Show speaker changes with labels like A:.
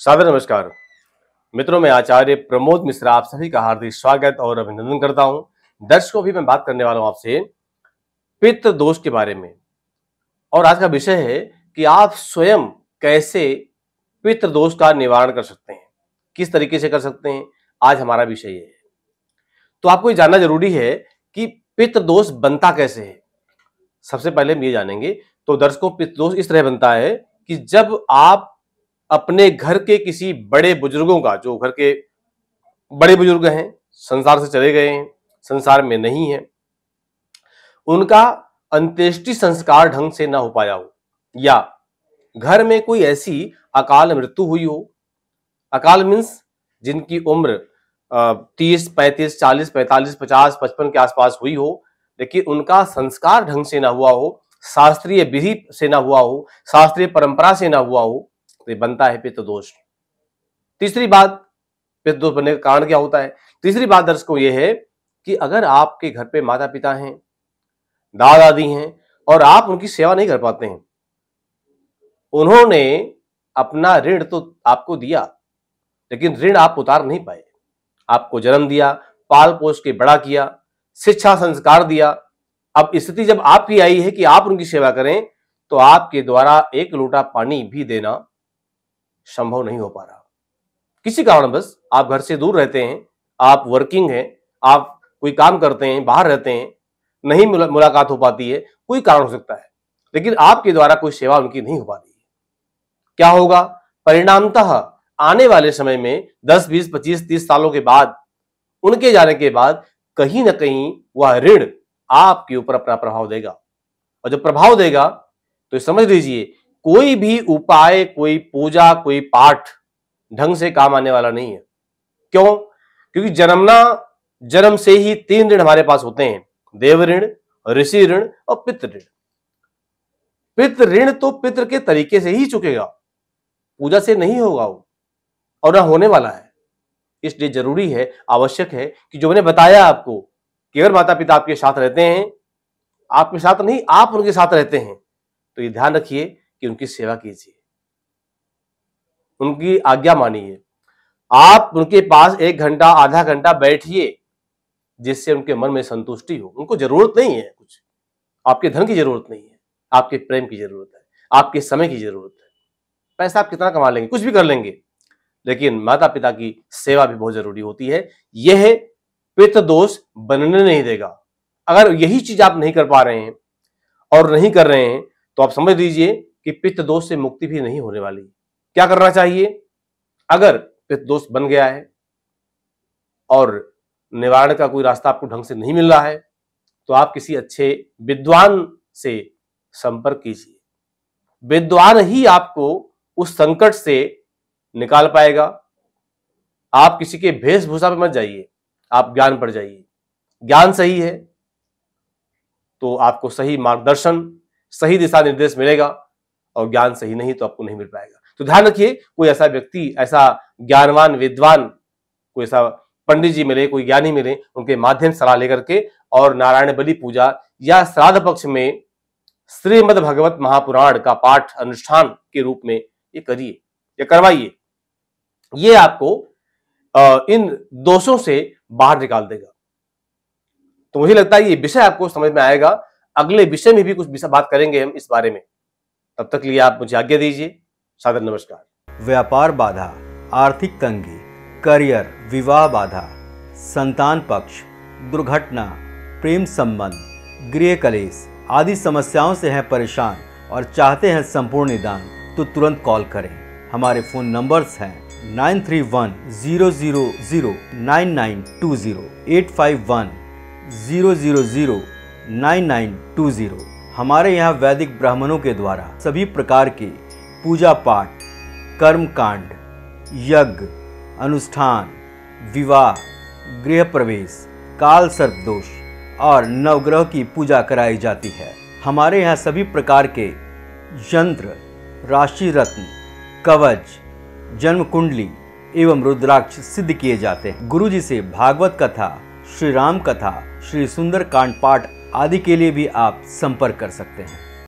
A: सादर नमस्कार मित्रों, मैं आचार्य प्रमोद मिश्रा आप सभी का हार्दिक स्वागत और अभिनंदन करता हूं। दर्शकों, भी मैं बात करने वाला हूं आपसे पितृ दोष के बारे में। और आज का विषय है कि आप स्वयं कैसे पितृ दोष का निवारण कर सकते हैं, किस तरीके से कर सकते हैं। आज हमारा विषय ये है। तो आपको ये जानना जरूरी है कि पितृ दोष बनता कैसे है। सबसे पहले हम ये जानेंगे। तो दर्शकों, पितृ दोष इस तरह बनता है कि जब आप अपने घर के किसी बड़े बुजुर्गों का, जो घर के बड़े बुजुर्ग हैं, संसार से चले गए हैं, संसार में नहीं है, उनका अंत्येष्टि संस्कार ढंग से ना हो पाया हो, या घर में कोई ऐसी अकाल मृत्यु हुई हो। अकाल मीन्स जिनकी उम्र 30, 35, 40, 45, 50, 55 के आसपास हुई हो, लेकिन उनका संस्कार ढंग से ना हुआ हो, शास्त्रीय विधि से ना हुआ हो, शास्त्रीय परंपरा से ना हुआ हो, तो ये बनता है पितृ दोष। तीसरी बात, पितृ दोष बनने का कारण क्या होता है। तीसरी बात दर्शकों ये है कि अगर आपके घर पे माता पिता हैं, दादा दादी हैं, और आप उनकी सेवा नहीं कर पाते हैं, उन्होंने अपना ऋण तो आपको दिया, लेकिन ऋण आप उतार नहीं पाए। आपको जन्म दिया, पाल पोष के बड़ा किया, शिक्षा संस्कार दिया। अब स्थिति जब आपकी आई है कि आप उनकी सेवा करें, तो आपके द्वारा एक लोटा पानी भी देना संभव नहीं हो पा रहा। किसी कारणवश आप घर से दूर रहते हैं, आप वर्किंग हैं, आप कोई काम करते हैं, बाहर रहते हैं, नहीं मुलाकात हो पाती है, कोई कारण हो सकता है, लेकिन आपके द्वारा कोई सेवा उनकी नहीं हो पा रही है। क्या होगा परिणामतः आने वाले समय में 10, 20, 25, 30 सालों के बाद, उनके जाने के बाद कहीं ना कहीं वह ऋण आपके ऊपर अपना प्रभाव देगा। और जब प्रभाव देगा तो समझ लीजिए कोई भी उपाय, कोई पूजा, कोई पाठ ढंग से काम आने वाला नहीं है। क्यों? क्योंकि जन्म से ही 3 ऋण हमारे पास होते हैं: देव ऋण, ऋषि ऋण और पितृ ऋण। पितृ ऋण तो पितृ के तरीके से ही चुकेगा, पूजा से नहीं होगा वो, और ना होने वाला है। इसलिए जरूरी है, आवश्यक है कि जो मैंने बताया आपको कि अगर माता पिता आपके साथ रहते हैं, आपके साथ नहीं, आप उनके साथ रहते हैं, तो ये ध्यान रखिए कि उनकी सेवा कीजिए, उनकी आज्ञा मानिए। आप उनके पास 1 घंटा, आधा घंटा बैठिए, जिससे उनके मन में संतुष्टि हो। उनको जरूरत नहीं है कुछ, आपके धन की जरूरत नहीं है, आपके प्रेम की जरूरत है, आपके समय की जरूरत है। पैसा आप कितना कमा लेंगे, कुछ भी कर लेंगे, लेकिन माता पिता की सेवा भी बहुत जरूरी होती है। यह पितृ दोष बनने नहीं देगा। अगर यही चीज आप नहीं कर पा रहे हैं और नहीं कर रहे हैं, तो आप समझ लीजिए कि पितृ दोष से मुक्ति भी नहीं होने वाली। क्या करना चाहिए? अगर पितृ दोष बन गया है और निवारण का कोई रास्ता आपको ढंग से नहीं मिल रहा है, तो आप किसी अच्छे विद्वान से संपर्क कीजिए। विद्वान ही आपको उस संकट से निकाल पाएगा। आप किसी के वेशभूषा पे मत जाइए, आप ज्ञान पर जाइए। ज्ञान सही है तो आपको सही मार्गदर्शन, सही दिशा निर्देश मिलेगा, और ज्ञान सही नहीं तो आपको नहीं मिल पाएगा। तो ध्यान रखिए, कोई ऐसा व्यक्ति, ऐसा ज्ञानवान विद्वान, कोई ऐसा पंडित जी मिले, कोई ज्ञानी मिले, उनके माध्यम से सलाह लेकर के और नारायण बलि पूजा या श्राद्ध पक्ष में श्रीमद् भगवत महापुराण का पाठ अनुष्ठान के रूप में ये करिए, ये करवाइए। ये आपको इन दोषों से बाहर निकाल देगा। तो मुझे लगता है ये विषय आपको समझ में आएगा। अगले विषय में भी कुछ विषय बात करेंगे हम इस बारे में। तब तक लिए आप मुझे आज्ञा दीजिए। सादर नमस्कार।
B: व्यापार बाधा, आर्थिक तंगी, करियर, विवाह बाधा, संतान पक्ष, दुर्घटना, प्रेम संबंध, गृह कलेश आदि समस्याओं से हैं परेशान और चाहते हैं संपूर्ण निदान, तो तुरंत कॉल करें। हमारे फ़ोन नंबर्स हैं 9310009920, 8510009920। हमारे यहाँ वैदिक ब्राह्मणों के द्वारा सभी प्रकार के पूजा पाठ, कर्म कांड, यज्ञ, अनुष्ठान, विवाह, गृह प्रवेश, काल सर्प दोष और नवग्रह की पूजा कराई जाती है। हमारे यहाँ सभी प्रकार के यंत्र, राशि रत्न, कवच, जन्म कुंडली एवं रुद्राक्ष सिद्ध किए जाते हैं। गुरुजी से भागवत कथा, श्री राम कथा, श्री सुंदर कांड पाठ आदि के लिए भी आप संपर्क कर सकते हैं।